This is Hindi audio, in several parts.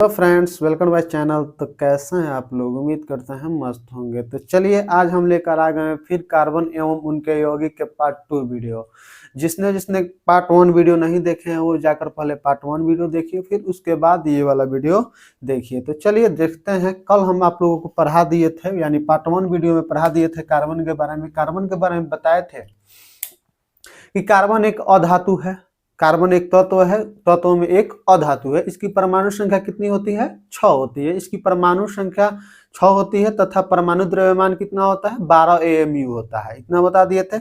तो फ्रेंड्स वेलकम माय चैनल। तो कैसे हैं आप लोग? उम्मीद करते हैं मस्त होंगे। तो चलिए आज हम लेकर आ गए हैं फिर कार्बन एवं उनके यौगिक के पार्ट 2 वीडियो। जिसने जिसने पार्ट 1 वीडियो नहीं देखे हैं वो जाकर पहले पार्ट 1 वीडियो देखिए, फिर उसके बाद ये वाला वीडियो देखिए। तो चलिए देखते हैं। कल हम आप लोगों को पढ़ा दिए थे, यानी पार्ट 1 वीडियो में पढ़ा दिए थे कार्बन के बारे में। कार्बन के बारे में बताए थे कि कार्बन एक अधातु है। कार्बन एक तत्व है, तत्व में एक अधातु है। इसकी परमाणु संख्या कितनी होती है? 6 होती है। इसकी परमाणु संख्या 6 होती है तथा परमाणु द्रव्यमान कितना होता है? 12 AMU होता है। इतना बता दिए थे।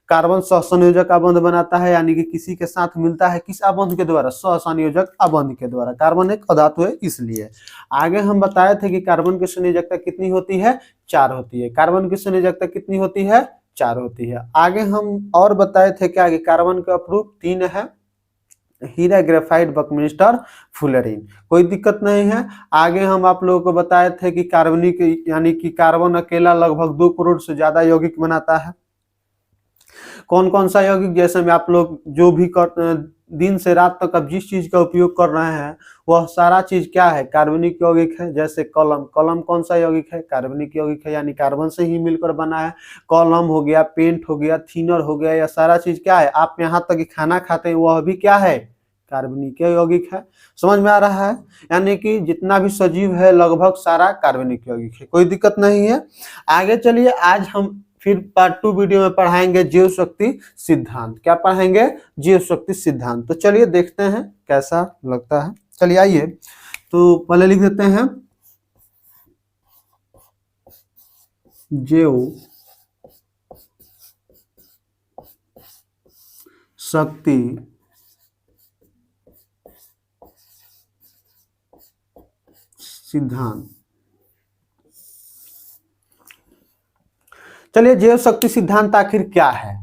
कार्बन सहसंयोजक आबंध बनाता है, यानी कि किसी के साथ मिलता है। किस आबंध के द्वारा? सहसंयोजक आबंध के द्वारा। कार्बन एक अधातु है इसलिए। आगे हम बताए थे कि कार्बन की संयोजकता कितनी होती है? 4 होती है। कार्बन की संयोजकता कितनी होती है? 4 होती है। आगे हम और बताए थे क्या कि कार्बन का अप्रूप 3 है, हीरा, ग्रेफाइट, बकमिस्टर, फुलरीन। कोई दिक्कत नहीं है। आगे हम आप लोगों को बताए थे कि कार्बनिक यानी कि कार्बन अकेला लगभग 2 करोड़ से ज्यादा यौगिक बनाता है। कौन कौन सा यौगिक? जैसे में आप लोग जो भी दिन से रात तक अब जिस चीज का उपयोग कर रहे हैं वह सारा चीज क्या है? कार्बनिक यौगिक है। जैसे कलम, कलम कौन सा यौगिक है? कार्बनिक यौगिक है, यानी कार्बन से ही मिलकर बना है। कलम हो गया, पेंट हो गया, थिनर हो गया, यह सारा चीज क्या है? आप यहाँ तक खाना खाते हैं वह भी क्या है? कार्बनिक यौगिक है। समझ में आ रहा है? यानी कि जितना भी सजीव है लगभग सारा कार्बनिक यौगिक है। कोई दिक्कत नहीं है। आगे चलिए, आज हम फिर पार्ट 2 वीडियो में पढ़ाएंगे जीव शक्ति सिद्धांत। क्या पढ़ाएंगे? जीव शक्ति सिद्धांत। तो चलिए देखते हैं कैसा लगता है। चलिए आइए, तो पहले लिख देते हैं जीव शक्ति सिद्धांत। चलिए, जीव शक्ति सिद्धांत आखिर क्या है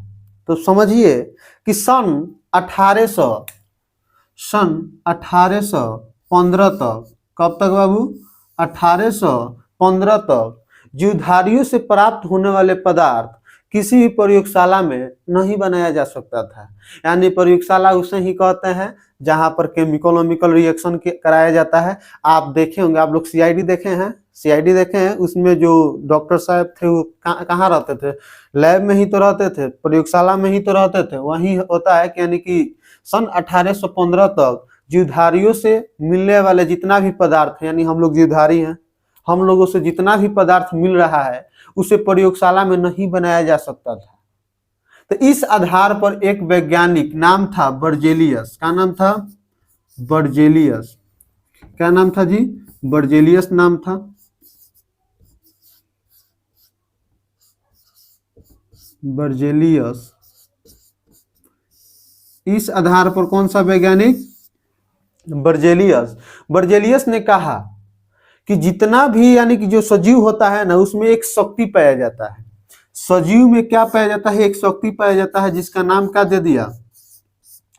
तो समझिए कि सन 1815 तक, कब तक बाबू? 1815 तक जीवधारियों से प्राप्त होने वाले पदार्थ किसी भी प्रयोगशाला में नहीं बनाया जा सकता था। यानी प्रयोगशाला उसे ही कहते हैं जहां पर केमिकल रिएक्शन कराया जाता है। आप देखे होंगे, आप लोग CID देखे हैं? CID देखे हैं? उसमें जो डॉक्टर साहब थे वो कहाँ रहते थे? लैब में ही तो रहते थे, प्रयोगशाला में ही तो रहते थे। वही होता है कि यानी कि सन 1815 तक जीवधारियों से मिलने वाले जितना भी पदार्थ, यानी हम लोग जीवधारी हैं, हम लोगों से जितना भी पदार्थ मिल रहा है उसे प्रयोगशाला में नहीं बनाया जा सकता था। तो इस आधार पर एक वैज्ञानिक नाम था बर्जेलियस। क्या नाम था? बर्जेलियस। क्या नाम था जी? बर्जेलियस नाम था। बर्जेलियस। इस आधार पर कौन सा वैज्ञानिक? बर्जेलियस। बर्जेलियस ने कहा कि जितना भी यानी कि जो सजीव होता है ना, उसमें एक शक्ति पाया जाता है। सजीव में क्या पाया जाता है? एक शक्ति पाया जाता है जिसका नाम क्या दे दिया?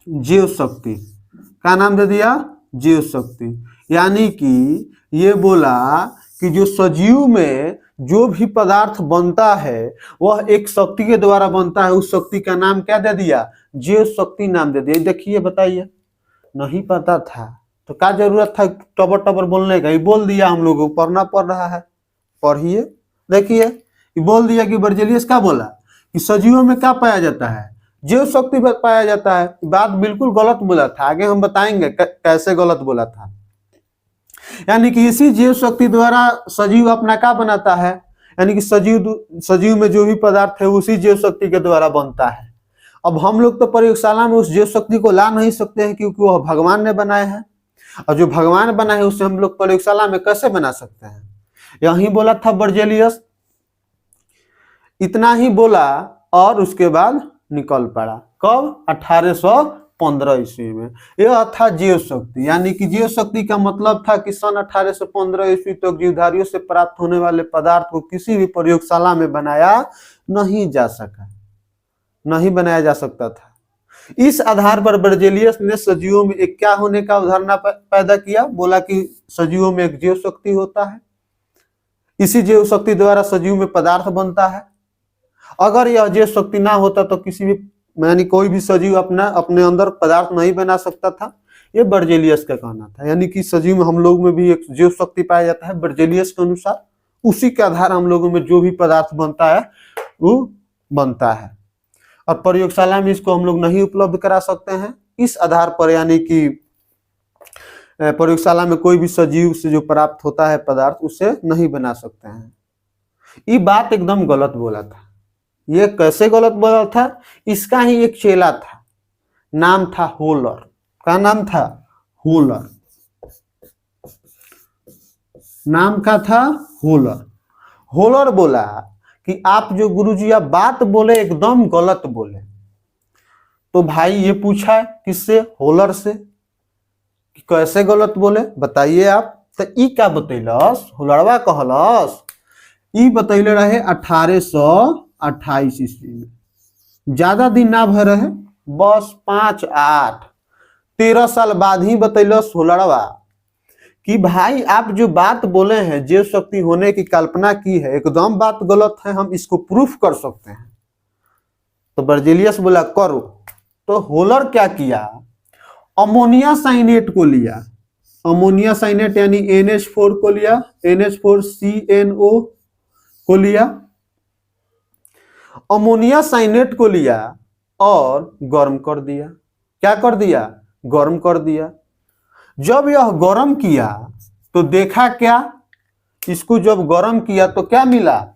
जीव शक्ति। क्या नाम दे दिया? जीव शक्ति। यानी कि ये बोला कि जो सजीव में जो भी पदार्थ बनता है वह एक शक्ति के द्वारा बनता है। उस शक्ति का नाम क्या दे दिया? जीव शक्ति नाम दे दिया। देखिए, बताइए, नहीं पता था तो क्या जरूरत था टबर टबर बोलने का? ये बोल दिया, हम लोगों को पढ़ना पड़ रहा है। पढ़िए, देखिए, ये बोल दिया कि बर्जेलियस क्या बोला कि सजीवों में क्या पाया जाता है? जीव शक्ति पाया जाता है। बात बिल्कुल गलत बोला था। आगे हम बताएंगे कैसे गलत बोला था। यानी कि इसी जीव शक्ति द्वारा सजीव अपना क्या बनाता है? यानी कि सजीव में जो भी पदार्थ है उसी जीव शक्ति के द्वारा बनता है। अब हम लोग तो प्रयोगशाला में उस जीव शक्ति को ला नहीं सकते हैं क्योंकि वह भगवान ने बनाए हैं, और जो भगवान बना है उसे हम लोग प्रयोगशाला में कैसे बना सकते हैं? यही बोला था बर्जेलियस। इतना ही बोला और उसके बाद निकल पड़ा। कब? 1815 ईस्वी में। यह था जीव शक्ति। यानी कि जीव शक्ति का मतलब था कि सन 1815 ईस्वी तक जीवधारियों से प्राप्त होने वाले पदार्थ को किसी भी प्रयोगशाला में बनाया नहीं जा सका, नहीं बनाया जा सकता था। इस आधार पर बर्जेलियस ने सजीवों में एक क्या होने का अवधारणा पैदा किया। बोला कि सजीवों में एक जीव शक्ति होता है, इसी जीव शक्ति द्वारा सजीव में पदार्थ बनता है। अगर यह जीव शक्ति ना होता तो किसी भी यानी कोई भी सजीव अपने अंदर पदार्थ नहीं बना सकता था। ये बर्जेलियस का कहना था। यानी कि सजीव में हम लोग में भी एक जीव शक्ति पाया जाता है बर्जेलियस के अनुसार, उसी के आधार हम लोगों में जो भी पदार्थ बनता है वो बनता है, और प्रयोगशाला में इसको हम लोग नहीं उपलब्ध करा सकते हैं इस आधार पर, यानी कि प्रयोगशाला में कोई भी सजीव से जो प्राप्त होता है पदार्थ उसे नहीं बना सकते हैं। ये बात एकदम गलत बोला था। ये कैसे गलत बोला था? इसका ही एक चेला था, नाम था होलर। क्या नाम था? होलर। नाम का था होलर। होलर बोला कि आप जो गुरुजी आप बात बोले एकदम गलत बोले। तो भाई ये पूछा किससे? होलर से, कि कैसे गलत बोले बताइए आप। तो ई क्या बतैलस? होलरवा कहलस, ई बतैले रहे 1828 ईस्वी में, ज्यादा दिन ना भर रहे, बस 5, 8, 13 साल बाद ही बतैलस होलरवा कि भाई आप जो बात बोले हैं जीव शक्ति होने की कल्पना की है, एकदम बात गलत है, हम इसको प्रूफ कर सकते हैं। तो बर्जेलियस बोला करो। तो होलर क्या किया? अमोनिया साइनेट को लिया, अमोनिया साइनेट यानी NH4 को लिया, NH4CNO को लिया, अमोनिया साइनेट को लिया और गर्म कर दिया। क्या कर दिया? गर्म कर दिया। जब यह गर्म किया तो देखा क्या? इसको जब गर्म किया तो क्या मिला?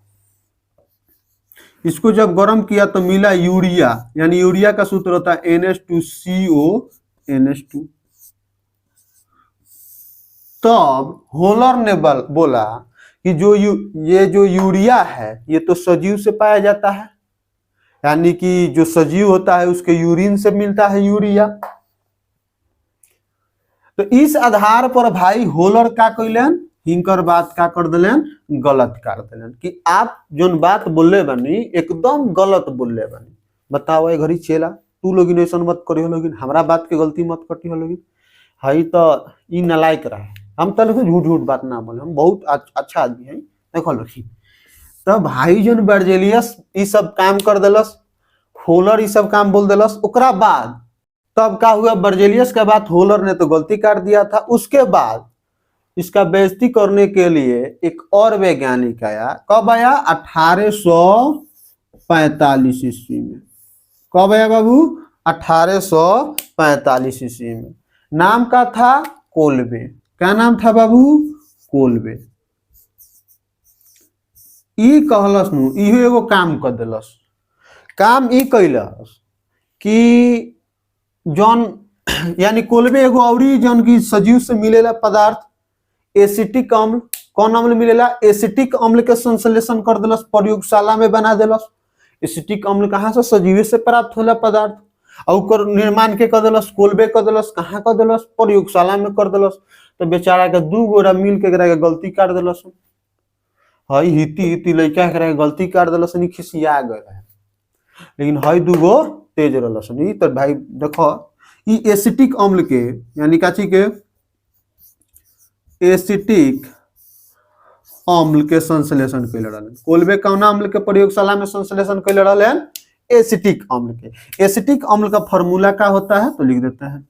इसको जब गर्म किया तो मिला यूरिया, यानी यूरिया का सूत्र होता है NH2CO NH2। तब होलर ने बोला कि ये जो यूरिया है ये तो सजीव से पाया जाता है, यानी कि जो सजीव होता है उसके यूरिन से मिलता है यूरिया। तो इस आधार पर भाई होलर का कैलन, हिंकर बात का कर दिलन, गलत कर दिलन कि आप जो बात बोले बनी एकदम गलत बोले बनी। बताओ घड़ी चेला तू लोग ऐसा मत करियो लोगिन, हमरा बात के गलती मत कटियो लोगिन। हई तो ई नलायक रहे, हम तो झूठ झूठ बात ना बोले, हम बहुत अच्छा आदमी है, देखो लोगी। तो भाई जो बर्जेलियस ई सब काम कर दिलस, होलर ई सब काम बोल दिलस, ओकरा बाद तब क्या हुआ? बर्जेलियस के बाद होलर ने तो गलती कर दिया था। उसके बाद इसका बेइज्जती करने के लिए एक और वैज्ञानिक आया। कब आया? 1845 ईस्वी में। कब आया बाबू? 1845 ईस्वी में। नाम का था कोल्बे। क्या नाम था बाबू? कोल्बे। ई कहलस नु, इहो एगो काम कर दिलस। काम ई कैलस कि जौन यानी कोल्बे एगो औरी जौन की सजीव से मिलेला पदार्थ एसिटिक अम्ल, कौन अम्ल मिलेला? एसिटिक अम्ल के संश्लेषण कर दिलस, प्रयोगशाला में बना दिलस। एसिटिक अम्ल कहाँ से? सजीव से प्राप्त होला पदार्थ, और निर्माण के कर दिलस कोल्बे कर दिलस। कहाँ कर दिलस? प्रयोगशाला में कर दिलस। तो बेचारा के दू गोरा मिल के गलती कर दिलस। हई हिती हिती लड़का के गलती कर दिलस, खिसिया गए। लेकिन हई दूगो तेज रहलस। तो भाई देखो ई एसिटिक अम्ल के यानी काची के एसिटिक अम्ल के संश्लेषण कैले रहलन। कोल्बे कौन अम्ल के प्रयोगशाला में संश्लेषण कैले रहलन? एसिटिक अम्ल के। एसिटिक अम्ल का फॉर्मूला क्या होता है? तो लिख देते हैं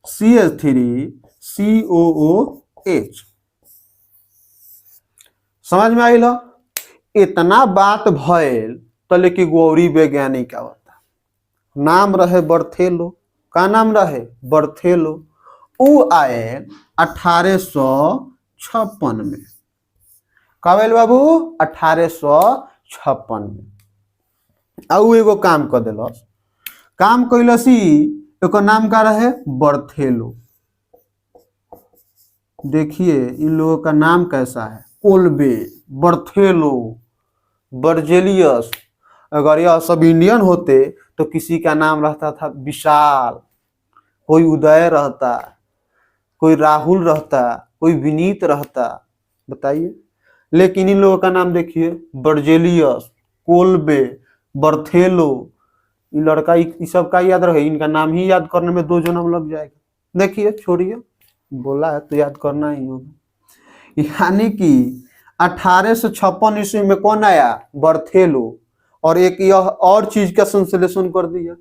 CH3COOH। समझ में आइल? इतना बात भइल तो लेकिन गौरी वैज्ञानिक आवता, नाम रहे बर्थेलो। का नाम रहे? बर्थेलो। उ आए 1856 में। कब आयल बाबू? 1856 में। आउ एगो काम कर दिलस। काम कैलसी, एक नाम का रहे बर्थेलो। देखिए इन लोगों का नाम कैसा है? Kolbe, Berthelot, Berzelius. अगर यह सब इंडियन होते तो किसी का नाम रहता था विशाल, कोई उदय रहता, कोई राहुल रहता, कोई विनीत रहता। बताइए। लेकिन इन लोगों का नाम देखिए, बर्जेलियस, कोल्बे, बर्थेलो। ये लड़का ये सब का याद रहे, इनका नाम ही याद करने में 2 जन्म लग जाएगा। देखिए छोड़िए, बोला है तो याद करना ही होगा। यानी कि 1856 ईस्वी में कौन आया? बर्थेलो। और एक यह और चीज का संश्लेषण कर दिया।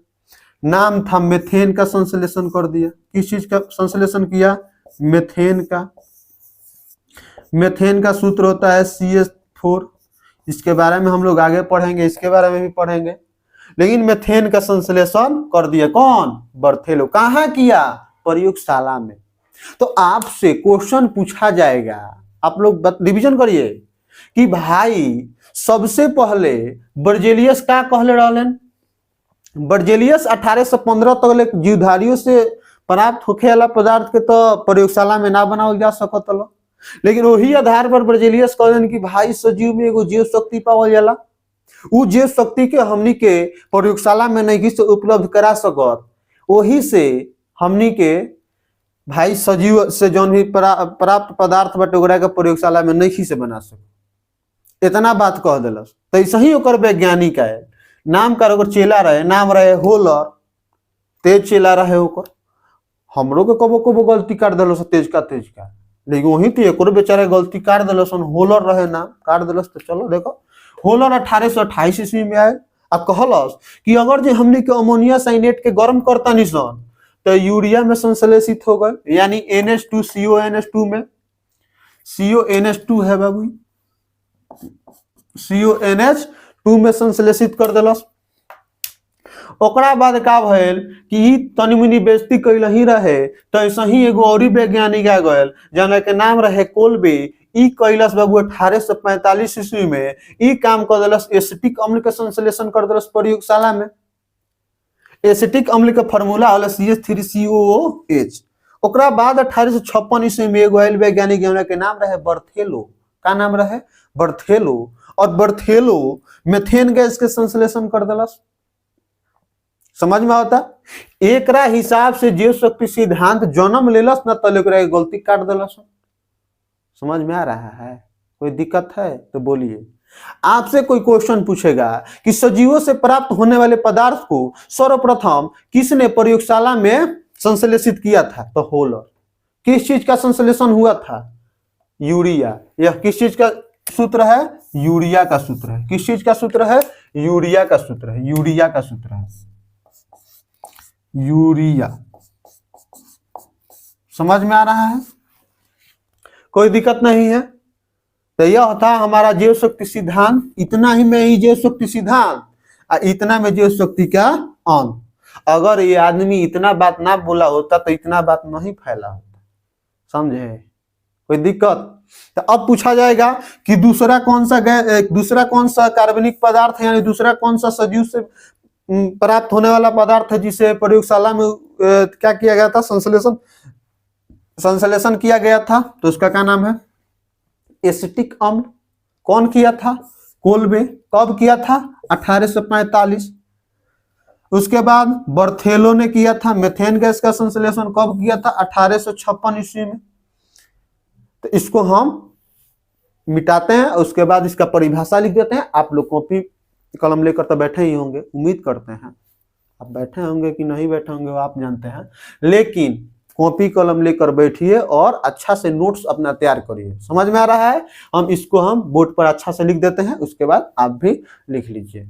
नाम था मेथेन का संश्लेषण कर दिया। किस चीज का संश्लेषण किया? मेथेन का। मेथेन का सूत्र होता है CH4। इसके बारे में हम लोग आगे पढ़ेंगे, इसके बारे में भी पढ़ेंगे। लेकिन मेथेन का संश्लेषण कर दिया कौन? बर्थेलो। कहाँ किया? प्रयोगशाला में। तो आपसे क्वेश्चन पूछा जाएगा, आप लोग रिवीजन करिए कि भाई सबसे पहले बर्जेलियस का कहले रहलन? बर्जेलियस 1815 तक जीवधारियों से प्राप्त होखे वाला पदार्थ के तो प्रयोगशाला में ना बनावल जा सकत लो, लेकिन वही आधार पर बर्जेलियस कहलन कि भाई सजीव में एगो जीव शक्ति पावल जाला, उ जीव शक्ति के हमनी के प्रयोगशाला में नहीं से उपलब्ध करा सकत, वही से हमनी के भाई सजीव से जौन भी प्राप्त पदार्थ बटे ओकरा के प्रयोगशाला में नहीं से बना सको। इतना बात कह दिलस। तो ऐसे ही ओकर वैज्ञानिक है, नाम का ओकर चेला रहे, नाम रहे होलर, तेज चेला रहे ओकर। हमरो के कबो कबो गलती कर दिलस तेज का, लेकिन वही तो एक बेचारा गलती कर दिलस, होलर रहे नाम काट दिलस। तो चलो देखो, होलर 1828 ईस्वी में आए आ कहलस कि अगर जो हमने के अमोनिया साइनेट के गर्म करता निसन तो यूरिया में संश्लेषित हो गए, यानी NH2 CONH2 में, CONH2 है बाबू, CONH2 में संश्लेषित कर दिलस। ओकरा बाद का भइल कि तनी मनी बेइज्जती कैल ही रहे, तो ऐसा ही एगो और वैज्ञानिक आ गए जना के नाम रहे कोल्बे। ई कैलस बाबू 1845 ईस्वी में ई काम कर दिलस, एसिटिक अम्ल के संश्लेषण कर दिलस प्रयोगशाला में। एसिटिक अम्ल का फार्मूला होला CH3COOH। ओकरा बाद 1856 ईस्वी में एगो आइल वैज्ञानिक जना के नाम रहे बर्थेलो। का नाम रहे? बर्थेलो। और बर्थेलो मेथेन गैस के संश्लेषण कर दिलस। समझ में आता? एकरा हिसाब से जीव शक्ति सिद्धांत जन्म लेलस ना, तो एकरा गलती काट दिलस। समझ में आ रहा है? कोई दिक्कत है तो बोलिए। आपसे कोई क्वेश्चन पूछेगा कि सजीवों से प्राप्त होने वाले पदार्थ को सर्वप्रथम किसने प्रयोगशाला में संश्लेषित किया था? तो होलर। किस चीज का संश्लेषण हुआ था? यूरिया। यह किस चीज का सूत्र है? यूरिया का सूत्र है। किस चीज का सूत्र है? यूरिया का सूत्र है। यूरिया का सूत्र है, यूरिया। समझ में आ रहा है? कोई दिक्कत नहीं है। तो यह था हमारा जीव शक्ति सिद्धांत। इतना ही में ही जीव शक्ति सिद्धांत, इतना में जीव शक्ति का अंत। अगर ये आदमी इतना बात ना बोला होता तो इतना बात नहीं फैला होता। समझे? कोई दिक्कत? तो अब पूछा जाएगा कि दूसरा कौन सा कार्बनिक पदार्थ है, यानी दूसरा कौन सा सजीव से प्राप्त होने वाला पदार्थ है जिसे प्रयोगशाला में क्या किया गया था? संश्लेषण किया गया था। तो उसका क्या नाम है? एसिटिक अम्ल। कौन किया था? कोल्बे। कब किया था? 1845। उसके बाद बर्थेलो ने किया था। मेथेन गैस का संश्लेषण कब किया था? 1856 ईस्वी में। तो इसको हम मिटाते हैं, उसके बाद इसका परिभाषा लिख देते हैं। आप लोग कॉपी कलम लेकर तो बैठे ही होंगे, उम्मीद करते हैं। आप बैठे होंगे कि नहीं बैठे होंगे वो आप जानते हैं, लेकिन कॉपी कलम लेकर बैठिए और अच्छा से नोट्स अपना तैयार करिए। समझ में आ रहा है? हम बोर्ड पर अच्छा से लिख देते हैं, उसके बाद आप भी लिख लीजिए।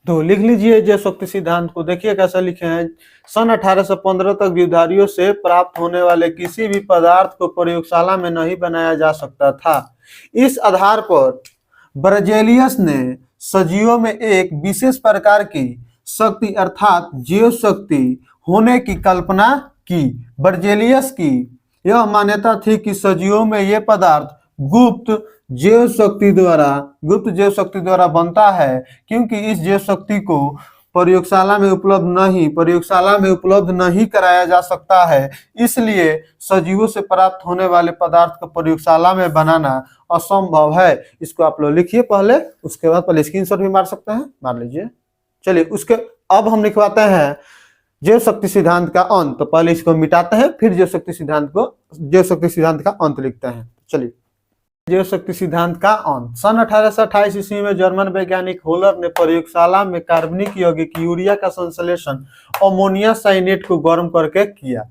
तो लिख लीजिए जीव शक्ति सिद्धांत को। देखिए कैसा लिखे हैं। सन 1815 तक जीवधारियों से प्राप्त होने वाले किसी भी पदार्थ को प्रयोगशाला में नहीं बनाया जा सकता था। इस आधार पर बर्जेलियस ने सजीवों में एक विशेष प्रकार की शक्ति अर्थात जीव शक्ति होने की कल्पना की। बर्जेलियस की यह मान्यता थी कि सजीवों में ये पदार्थ गुप्त जीव शक्ति द्वारा बनता है, क्योंकि इस जीव शक्ति को प्रयोगशाला में उपलब्ध नहीं कराया जा सकता है। इसलिए सजीवों से प्राप्त होने वाले पदार्थ को प्रयोगशाला में बनाना असंभव है। इसको आप लोग लिखिए पहले, उसके बाद पहले स्क्रीनशॉट भी मार सकते हैं, मार लीजिए। चलिए अब हम लिखवाते हैं जीव शक्ति सिद्धांत का अंत। तो पहले इसको मिटाते हैं, फिर जीव शक्ति सिद्धांत का अंत लिखते हैं। चलिए, जीव शक्ति सिद्धांत का अंत। सन 1828 ईस्वी में जर्मन वैज्ञानिक होलर ने प्रयोगशाला में कार्बनिक यौगिक यूरिया का संश्लेषण अमोनिया साइनेट को गर्म करके किया।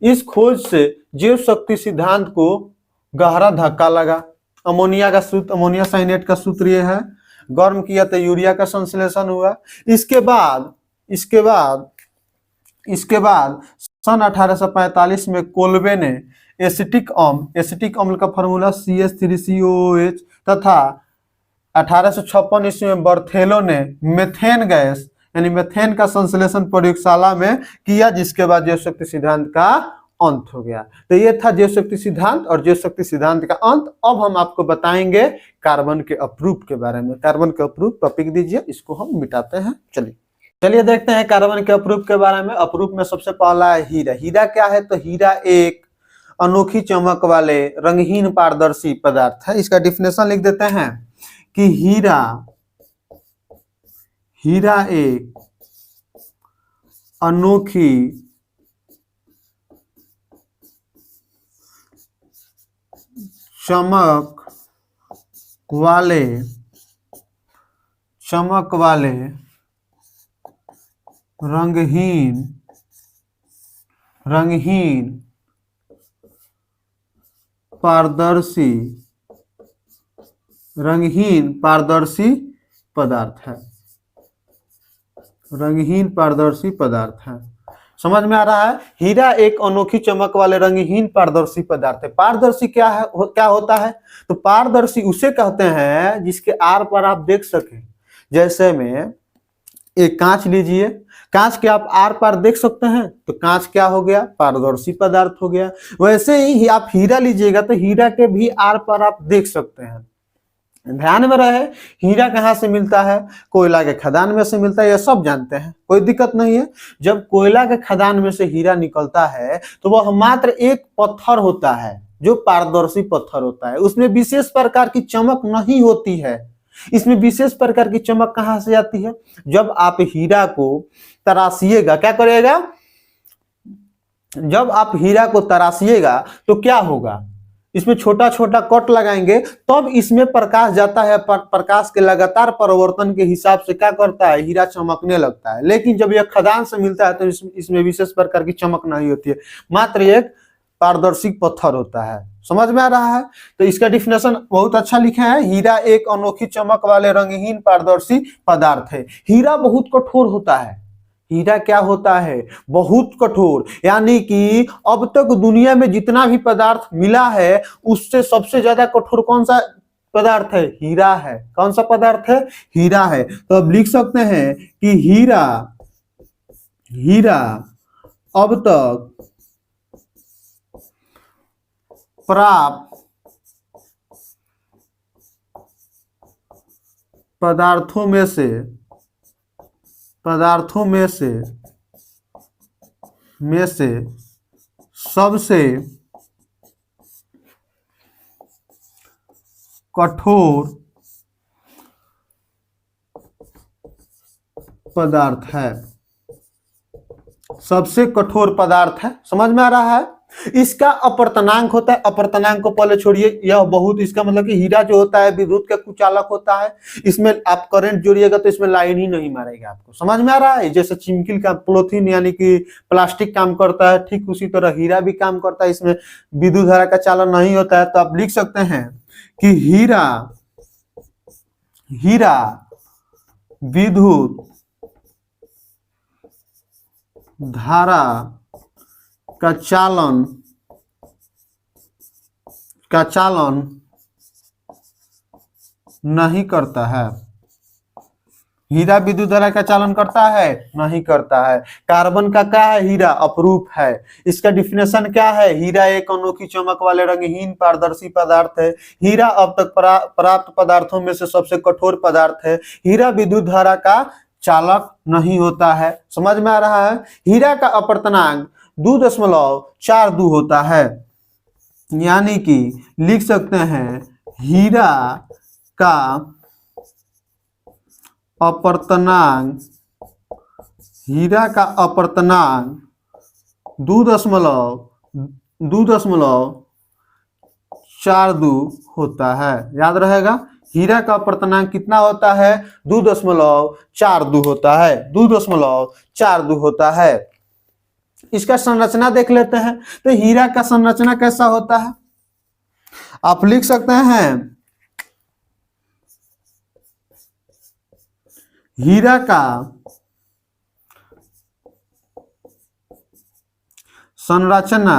इस खोज से जीव शक्ति सिद्धांत को गहरा धक्का लगा। अमोनिया का सूत्र, अमोनिया साइनेट का सूत्र ये है। गर्म किया तो यूरिया का संश्लेषण हुआ। इसके बाद सन 1845 में कोल्बे ने एसिटिक अम्ल का फॉर्मूला CH3COOH तथा 1856 ईस्वी में बर्थेलो ने मेथेन गैस यानी मेथेन का संश्लेषण प्रयोगशाला में किया, जिसके बाद जैव शक्ति सिद्धांत का अंत हो गया। तो ये था जैव शक्ति सिद्धांत और जैव शक्ति सिद्धांत का अंत। अब हम आपको बताएंगे कार्बन के अप्रूप के बारे में। कार्बन के अप्रूप टॉपिक दीजिए, इसको हम मिटाते हैं। चलिए देखते हैं कार्बन के अप्रूप के बारे में। अप्रूप में सबसे पहला है हीरा। हीरा क्या है? तो हीरा एक अनोखी चमक वाले रंगहीन पारदर्शी पदार्थ है। इसका डिफिनेशन लिख देते हैं कि हीरा एक अनोखी चमक वाले रंगहीन पारदर्शी पदार्थ है। रंगहीन पारदर्शी पदार्थ है। समझ में आ रहा है? हीरा एक अनोखी चमक वाले रंगहीन पारदर्शी पदार्थ है। पारदर्शी क्या होता है? तो पारदर्शी उसे कहते हैं जिसके आर पर आप देख सकें। जैसे में एक कांच लीजिए, कांच के आप आर पार देख सकते हैं, तो कांच क्या हो गया? पारदर्शी पदार्थ हो गया। वैसे ही आप हीरा लीजिएगा तो हीरा के भी आर पर आप देख सकते हैं। ध्यान में रहे, हीरा कहाँ से मिलता है? कोयला के खदान में से मिलता है, ये सब जानते हैं, कोई दिक्कत नहीं है। जब कोयला के खदान में से हीरा निकलता है तो वह मात्र एक पत्थर होता है जो पारदर्शी पत्थर होता है। उसमें विशेष प्रकार की चमक नहीं होती है। इसमें विशेष प्रकार की चमक कहाँ से आती है? जब आप हीरा को तराशिएगा, क्या करेगा? जब आप हीरा को तराशिएगा तो क्या होगा? इसमें छोटा छोटा कट लगाएंगे, तब इसमें प्रकाश जाता है। प्रकाश के लगातार परिवर्तन के हिसाब से क्या करता है? हीरा चमकने लगता है। लेकिन जब यह खदान से मिलता है तो इसमें विशेष प्रकार की चमक नहीं होती है, मात्र एक पारदर्शी पत्थर होता है। समझ में आ रहा है? तो इसका डिफिनेशन बहुत अच्छा लिखे हैं। हीरा एक अनोखी चमक वाले रंगहीन पारदर्शी पदार्थ है। हीरा बहुत कठोर होता है। हीरा क्या होता है? बहुत कठोर। यानी कि अब तक दुनिया में जितना भी पदार्थ मिला है उससे सबसे ज्यादा कठोर कौन सा पदार्थ है? हीरा है। कौन सा पदार्थ है? हीरा है। तो अब लिख सकते हैं कि हीरा अब तक प्राप्त पदार्थों में से सबसे कठोर पदार्थ है। सबसे कठोर पदार्थ है। समझ में आ रहा है? इसका अपर्तनांक होता है। अपर्तनांक को पहले छोड़िए, यह बहुत, इसका मतलब कि हीरा जो होता है विद्युत का कुचालक होता है। इसमें आप करंट जोड़िएगा तो इसमें लाइन ही नहीं मारेगा आपको। समझ में आ रहा है? जैसे चिमकिल का पॉलीथीन यानी कि प्लास्टिक काम करता है, ठीक उसी तरह हीरा भी काम करता है। इसमें विद्युत धारा का चालन नहीं होता है। तो आप लिख सकते हैं कि हीरा विद्युत धारा का चालन नहीं करता है। हीरा विद्युत धारा का चालन करता है? नहीं करता है। कार्बन का क्या है? हीरा अपरूप है। इसका डिफिनेशन क्या है? हीरा एक अनोखी चमक वाले रंगहीन पारदर्शी पदार्थ है। हीरा अब तक प्राप्त पदार्थों में से सबसे कठोर पदार्थ है। हीरा विद्युत धारा का चालक नहीं होता है। समझ में आ रहा है? हीरा का अपर्तनांक 2.42 होता है। यानी कि लिख सकते हैं हीरा का अपर्तनांक 2.42 होता है। याद रहेगा, हीरा का अपर्तनांक कितना होता है? 2.42 होता है। 2.42 होता है। इसका संरचना देख लेते हैं। तो हीरा का संरचना कैसा होता है, आप लिख सकते हैं हीरा का संरचना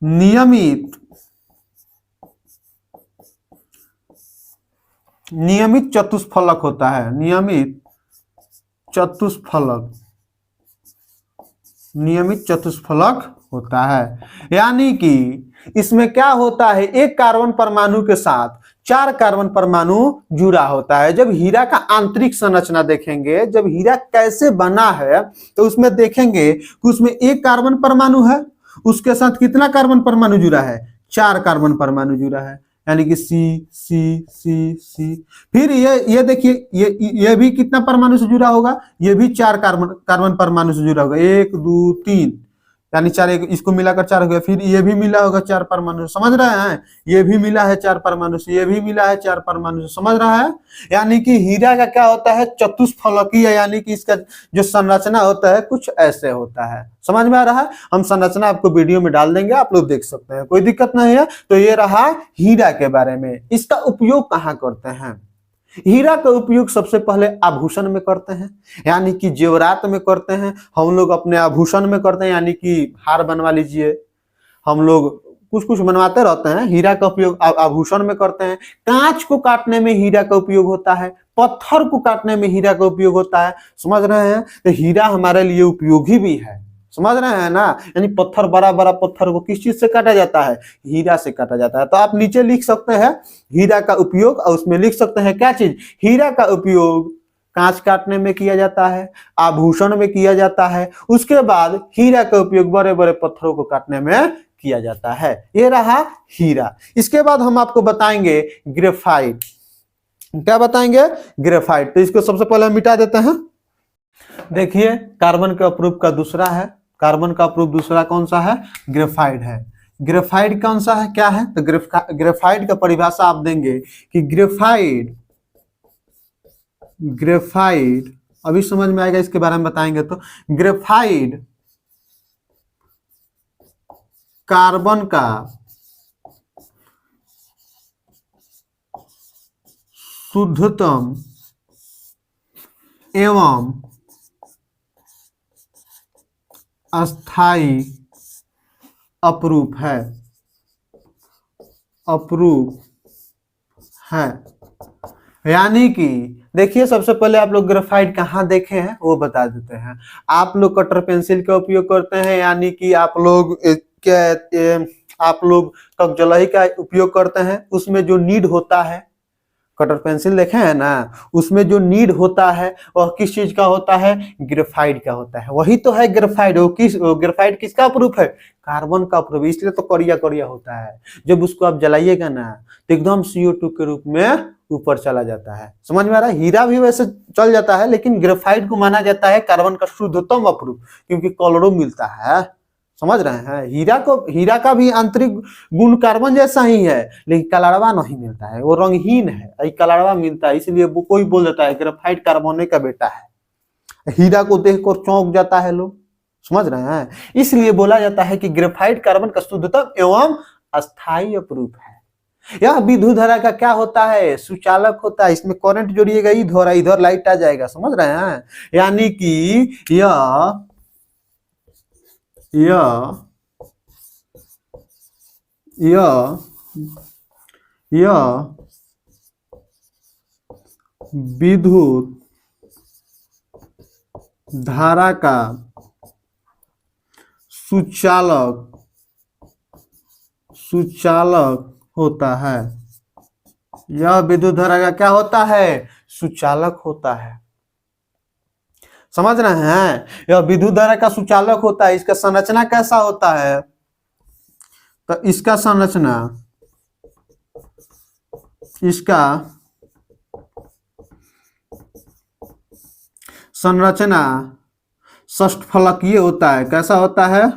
नियमित चतुष्फलक होता है, नियमित चतुष्फलक होता है। यानी कि इसमें क्या होता है, एक कार्बन परमाणु के साथ 4 कार्बन परमाणु जुड़ा होता है। जब हीरा का आंतरिक संरचना देखेंगे, जब हीरा कैसे बना है, तो उसमें देखेंगे कि उसमें एक कार्बन परमाणु है, उसके साथ कितना कार्बन परमाणु जुड़ा है, 4 कार्बन परमाणु जुड़ा है। यानी कि सी सी सी सी। फिर ये देखिए, ये भी कितना परमाणु से जुड़ा होगा, ये भी 4 कार्बन परमाणु से जुड़ा होगा, 1 2 3, यानी 4, इसको मिलाकर 4 हो गया। फिर ये भी मिला होगा 4 परमाणु से, समझ रहे हैं, ये भी मिला है 4 परमाणु से, ये भी मिला है 4 परमाणु से, समझ रहा है। यानी कि हीरा का क्या होता है, चतुष्फलकीय, यानी कि इसका जो संरचना होता है कुछ ऐसे होता है। समझ में आ रहा है, हम संरचना आपको वीडियो में डाल देंगे, आप लोग देख सकते हैं, कोई दिक्कत नहीं है। तो ये रहा हीरा के बारे में। इसका उपयोग कहाँ करते हैं, हीरा का उपयोग सबसे पहले आभूषण में करते हैं, यानी कि जेवरात में करते हैं, हम लोग अपने आभूषण में करते हैं, यानी कि हार बनवा लीजिए, हम लोग कुछ कुछ बनवाते रहते हैं। हीरा का उपयोग आभूषण में करते हैं। कांच को काटने में हीरा का उपयोग होता है, पत्थर को काटने में हीरा का उपयोग होता है, समझ रहे हैं। तो हीरा हमारे लिए उपयोगी भी है, समझ रहे हैं ना। यानी पत्थर, बड़ा बड़ा पत्थर को किस चीज से काटा जाता है, हीरा से काटा जाता है। तो आप नीचे लिख सकते हैं हीरा का उपयोग, और उसमें लिख सकते हैं क्या चीज, हीरा का उपयोग कांच काटने में किया जाता है, आभूषण में किया जाता है, उसके बाद हीरा का उपयोग बड़े बड़े पत्थरों को काटने में किया जाता है। ये रहा हीरा। इसके बाद हम आपको बताएंगे ग्रेफाइट। क्या बताएंगे, ग्रेफाइट। तो इसको सबसे पहले हम मिटा देते हैं। देखिए, कार्बन का अप्रूप का दूसरा है, कार्बन का अप्रूप दूसरा कौन सा है, ग्रेफाइट है। ग्रेफाइट कौन सा है, क्या है, तो ग्रेफाइट का परिभाषा आप देंगे कि ग्रेफाइट अभी समझ में आएगा, इसके बारे में बताएंगे। तो ग्रेफाइट कार्बन का शुद्धतम एवं अस्थाई अपरूप है, यानी कि देखिए, सबसे पहले आप लोग ग्रेफाइट कहाँ देखे हैं वो बता देते हैं। आप लोग कटर पेंसिल का उपयोग करते हैं, यानी कि आप लोग कगजलही का उपयोग करते हैं। उसमें जो नीड होता है, कटर पेंसिल देखे हैं ना, उसमें जो नीड होता है वह किस चीज का होता है, ग्रेफाइट का होता है। वही तो है ग्रेफाइट। ग्रेफाइट किसका प्रूफ है, कार्बन का प्रूफ, इसलिए तो करिया करिया होता है। जब उसको आप जलाइएगा ना तो एकदम CO2 के रूप में ऊपर चला जाता है, समझ में आ रहा है। हीरा भी वैसे चल जाता है, लेकिन ग्रेफाइट को माना जाता है कार्बन का शुद्धतम अप्रूप, क्योंकि कलरों मिलता है, समझ रहे हैं। हीरा का भी आंतरिक गुण कार्बन जैसा ही है, लेकिन कलरवा नहीं मिलता है, वो रंगहीन है, कलरवा मिलता है। इसलिए वो कोई बोल देता है ग्रेफाइट कार्बन का बेटा है। हीरा को देखकर चौंक जाता है लोग, समझ रहे हैं। इसलिए बोला जाता है कि ग्रेफाइट कार्बन का शुद्धतम एवं अस्थाई अपरूप है। यह विद्युत धारा का क्या होता है, सुचालक होता है। इसमें करंट जोड़िएगा, इधर लाइट आ जाएगा, समझ रहे हैं। यानी कि यह विद्युत धारा का सुचालक होता है। यह विद्युत धारा का क्या होता है, सुचालक होता है, समझ रहे हैं। यह विद्युत धारा का सुचालक होता है। इसका संरचना कैसा होता है, तो इसका संरचना षष्ठफलकीय होता है। कैसा होता है,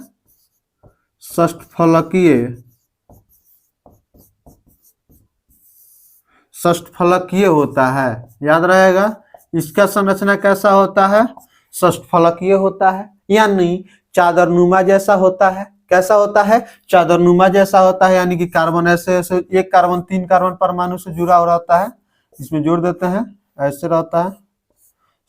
षष्ठफलकीय होता है, याद रहेगा। इसका संरचना कैसा होता है, षष्ठफलकीय होता है, यानी चादरनुमा जैसा होता है। कैसा होता है? चादरनुमा जैसा होता है, यानी कि कार्बन ऐसे ऐसे एक कार्बन 3 कार्बन परमाणु से जुड़ा हो रहता है, इसमें जोड़ देते हैं, ऐसे रहता है।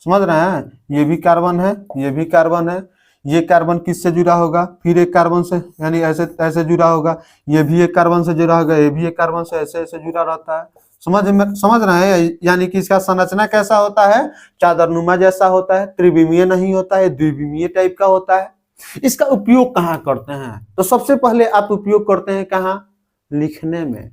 समझ रहे हैं? ये भी कार्बन है, ये भी कार्बन है, ये कार्बन किससे जुड़ा होगा? फिर एक कार्बन से, यानी ऐसे ऐसे जुड़ा होगा, ये भी एक कार्बन से जुड़ा होगा, ये भी एक कार्बन से ऐसे ऐसे जुड़ा रहता है। समझ रहे हैं? यानी कि इसका संरचना कैसा होता है? चादरनुमा जैसा होता है, त्रिविमीय नहीं होता है, द्विविमीय टाइप का होता है। इसका उपयोग कहाँ करते हैं? तो सबसे पहले आप उपयोग करते हैं कहाँ? लिखने में।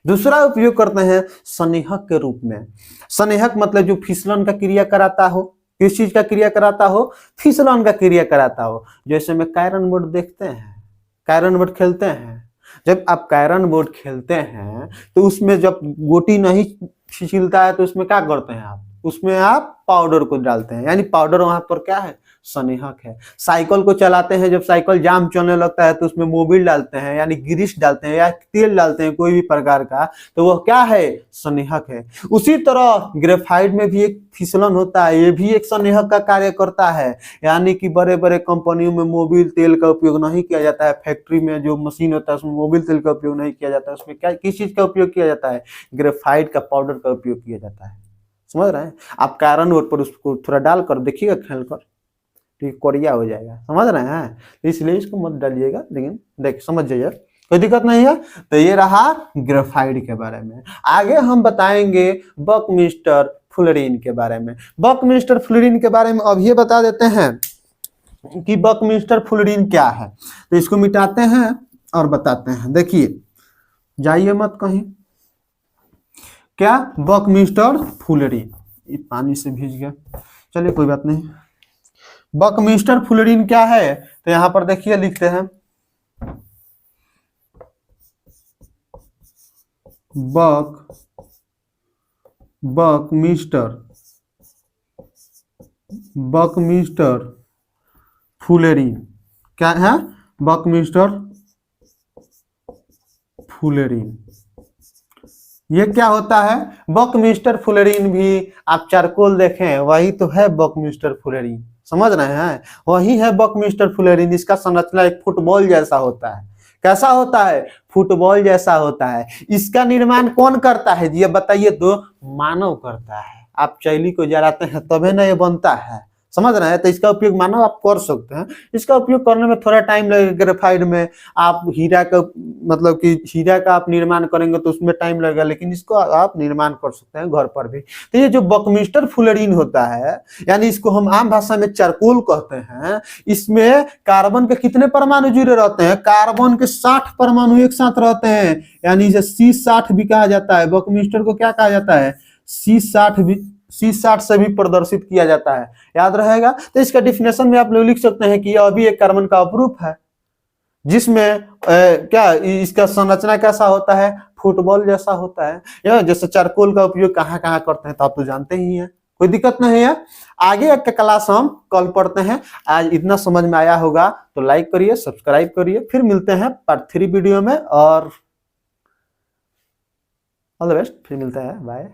दूसरा उपयोग करते हैं संनेहक के रूप में। संनेहक मतलब जो फिसलन का क्रिया कराता हो। किस चीज का क्रिया कराता हो? फिसलन का क्रिया कराता हो। जैसे में कैरम बोर्ड देखते हैं, कैरम बोर्ड खेलते हैं। जब आप कैरम बोर्ड खेलते हैं तो उसमें जब गोटी नहीं फिसलता है तो उसमें क्या करते हैं आप? उसमें आप पाउडर को डालते हैं, यानी पाउडर वहां पर क्या है? संनेहक है। साइकिल को चलाते हैं, जब साइकिल जाम चलने लगता है तो उसमें मोबिल डालते हैं, यानी ग्रीस डालते हैं या तेल डालते हैं कोई भी प्रकार का, तो वह क्या है? संनेहक है। उसी तरह ग्रेफाइट में भी एक फिसलन होता है, ये भी एक संनेहक का कार्य करता है। यानी कि बड़े बड़े कंपनियों में मोबिल तेल का उपयोग नहीं किया जाता है, फैक्ट्री में जो मशीन होता है उसमें मोबिल तेल का उपयोग नहीं किया जाता है, उसमें क्या किस चीज का उपयोग किया जाता है? ग्रेफाइट का पाउडर का उपयोग किया जाता है। समझ रहे हैं? आप कैरम बोर्ड पर उसको थोड़ा डालकर देखिएगा खेल कर, ठीक कोरिया हो जाएगा। समझ रहे हैं? तो इसलिए इसको मत डालिएगा, लेकिन देख समझ जाइए, कोई दिक्कत नहीं है। तो ये रहा ग्रेफाइट के बारे में। आगे हम बताएंगे बकमिस्टर फुलरिन के बारे में। बकमिस्टर फुलरिन के बारे में अब ये बता देते हैं कि बकमिस्टर फुलरिन क्या है। तो इसको मिटाते हैं और बताते हैं। देखिए, जाइए मत कहीं। क्या? Buckminster fullerene. ये पानी से भीज गया, चलिए कोई बात नहीं। बकमिस्टर फुलरिन क्या है? तो यहां पर देखिए लिखते हैं बकमिस्टर फुलरिन क्या है? बकमिस्टर फुलरिन ये क्या होता है? बकमिस्टर फुलरिन भी आप चारकोल देखें, वही तो है बकमिस्टर फुलरिन। समझ रहे हैं? वही है बकमिस्टर फुलरिन। इसका संरचना एक फुटबॉल जैसा होता है। कैसा होता है? फुटबॉल जैसा होता है। इसका निर्माण कौन करता है? ये बताइए तो। मानव करता है। आप चैली को जलाते हैं तभी ना ये बनता है। समझ रहे हैं? तो इसका उपयोग मानव आप कर सकते हैं। इसका उपयोग करने में थोड़ा टाइम लगेगा। ग्रेफाइट में आप हीरा का मतलब कि हीरा का आप निर्माण करेंगे तो उसमें टाइम लगेगा, लेकिन इसको आप निर्माण कर सकते हैं घर पर भी। तो ये जो बकमिस्टर फुलरिन होता है, यानी इसको हम आम भाषा में चारकोल कहते हैं। इसमें कार्बन के कितने परमाणु जुड़े रहते हैं? कार्बन के 60 परमाणु एक साथ रहते हैं, यानी इसे C60 भी कहा जाता है। बकमिस्टर को क्या कहा जाता है? C60 से भी प्रदर्शित किया जाता है। याद रहेगा? तो इसका डिफिनेशन में आप लोग लिख सकते हैं कि यह भी एक कार्बन का अपरूप है, जिसमें क्या इसका संरचना कैसा होता है? फुटबॉल जैसा होता है। या जैसे चारकोल का उपयोग कहाँ कहाँ करते हैं तो आप तो जानते ही हैं, कोई दिक्कत नहीं है। आगे का क्लास हम कल पढ़ते हैं। आज इतना समझ में आया होगा तो लाइक करिए, सब्सक्राइब करिए। फिर मिलते हैं पार्ट 3 वीडियो में, और ऑल द बेस्ट। फिर मिलता है, बाय।